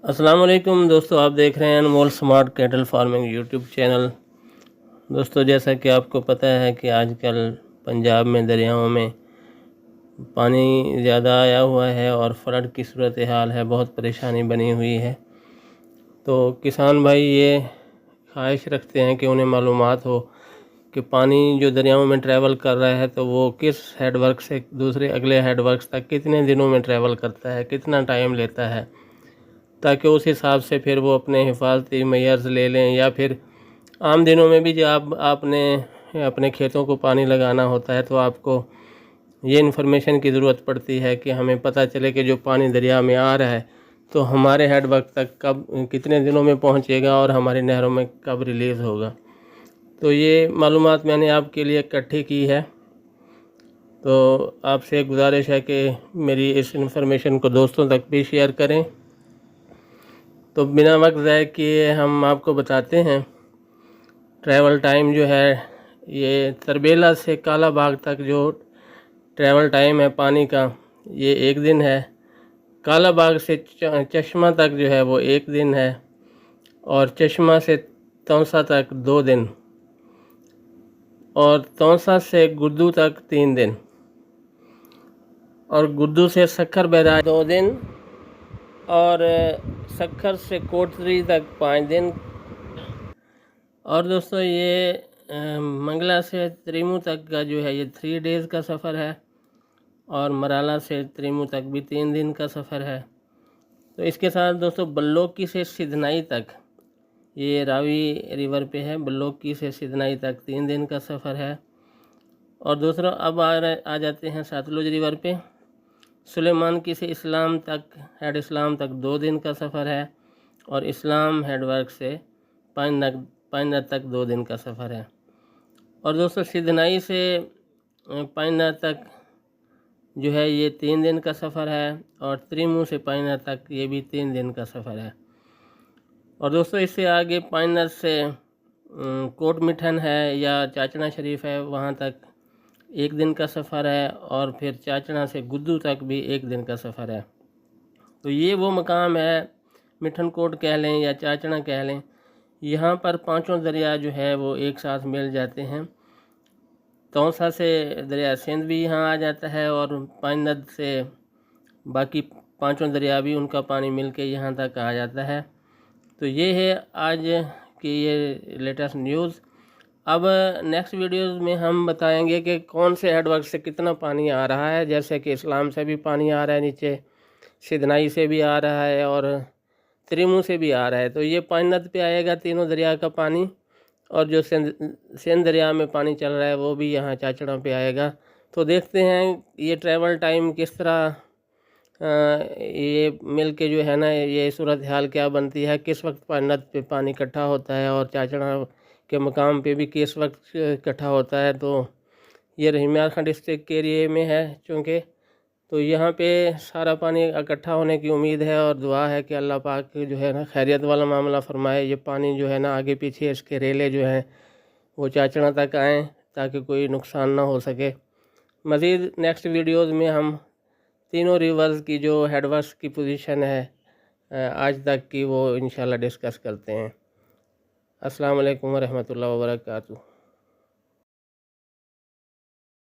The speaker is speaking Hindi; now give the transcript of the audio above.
अस्सलाम वालेकुम दोस्तों, आप देख रहे हैं Anmol smart cattle farming YouTube channel. दोस्तों, जैसा कि आपको पता है कि आजकल पंजाब में दरियाओं में पानी ज़्यादा आया हुआ है और फ्लड की सूरत हाल है, बहुत परेशानी बनी हुई है। तो किसान भाई ये ख्वाहिश रखते हैं कि उन्हें मालूमात हो कि पानी जो दरियाओं में ट्रैवल कर रहा है तो वो किस हेडवर्क से दूसरे अगले हेडवर्क्स तक कितने दिनों में ट्रैवल करता है, कितना टाइम लेता है, ताकि उस हिसाब से फिर वो अपने हिफाजती मेजर्स ले लें। या फिर आम दिनों में भी जब आपने अपने खेतों को पानी लगाना होता है तो आपको ये इन्फॉर्मेशन की ज़रूरत पड़ती है कि हमें पता चले कि जो पानी दरिया में आ रहा है तो हमारे हेडवर्क तक कब कितने दिनों में पहुंचेगा और हमारी नहरों में कब रिलीज़ होगा। तो ये मालूमात मैंने आपके लिए इकट्ठी की है। तो आपसे एक गुजारिश है कि मेरी इस इन्फॉर्मेशन को दोस्तों तक भी शेयर करें। तो बिना वक्त ज़ाय किए हम आपको बताते हैं ट्रैवल टाइम जो है, ये तरबेला से काला बाग तक जो ट्रैवल टाइम है पानी का, ये 1 दिन है। काला बाग से चश्मा तक जो है वो 1 दिन है, और चश्मा से तौसा तक 2 दिन, और तौसा से गुद्दू तक 3 दिन, और गुद्दू से सक्खर बैराज 2 दिन, और सक्खर से कोटरी तक 5 दिन। और दोस्तों ये मंगला से त्रिमू तक का जो है ये 3 डेज़ का सफ़र है, और मराला से त्रिमू तक भी 3 दिन का सफ़र है। तो इसके साथ दोस्तों बल्लोकी से सिधनाई तक, ये रावी रिवर पे है, बल्लोकी से सिधनाई तक 3 दिन का सफ़र है। और दूसरा अब आ जाते हैं सतलुज रिवर पे, सुलेमान की से इस्लाम तक, हेड इस्लाम तक 2 दिन का सफ़र है, और इस्लाम हेडवर्क से पाइनर तक 2 दिन का सफ़र है। और दोस्तों सिधनाई से पाइनर तक जो है ये 3 दिन का सफ़र है, और त्रिमू से पाइनर तक ये भी 3 दिन का सफ़र है। और दोस्तों इससे आगे पाइनर से कोट मिठन है या चाचना शरीफ है, वहाँ तक 1 दिन का सफ़र है, और फिर चाचना से गुद्दू तक भी 1 दिन का सफ़र है। तो ये वो मकाम है, मिठन कोट कह लें या चाचना कह लें, यहाँ पर पांचों दरिया जो है वो एक साथ मिल जाते हैं। तौसा से दरिया सिंध भी यहाँ आ जाता है, और पाइनद से बाकी पांचों दरिया भी उनका पानी मिल के यहाँ तक आ जाता है। तो ये है आज की ये लेटेस्ट न्यूज़। अब नेक्स्ट वीडियोज़ में हम बताएंगे कि कौन से हेडवर्क से कितना पानी आ रहा है। जैसे कि इस्लाम से भी पानी आ रहा है नीचे, सिधनाई से भी आ रहा है, और त्रिमू से भी आ रहा है। तो ये पाइनद पे आएगा तीनों दरिया का पानी, और जो सिंध दरिया में पानी चल रहा है वो भी यहाँ चाचड़ा पे आएगा। तो देखते हैं ये ट्रैवल टाइम किस तरह ये मिल के जो है ना, ये सूरत हाल क्या बनती है, किस वक्त पाइनद पे पानी इकट्ठा होता है, और चाचड़ा के मकाम पे भी किस वक्त इकट्ठा होता है। तो ये रहीमियार खां डिस्ट्रिक्ट के एरिए में है चूँकि, तो यहाँ पे सारा पानी इकट्ठा होने की उम्मीद है, और दुआ है कि अल्लाह पाक जो है ना खैरियत वाला मामला फरमाए। ये पानी जो है ना आगे पीछे इसके रेले जो हैं वो चाचड़ा तक आएँ, ताकि कोई नुकसान ना हो सके। मज़ीद नेक्स्ट वीडियोज़ में हम तीनों रिवर्स की जो हेडवर्क्स की पोजीशन है आज तक की, वो इंशाल्लाह डिस्कस करते हैं। अस्सलाम वालेकुम व रहमतुल्लाहि व बरकातुहू।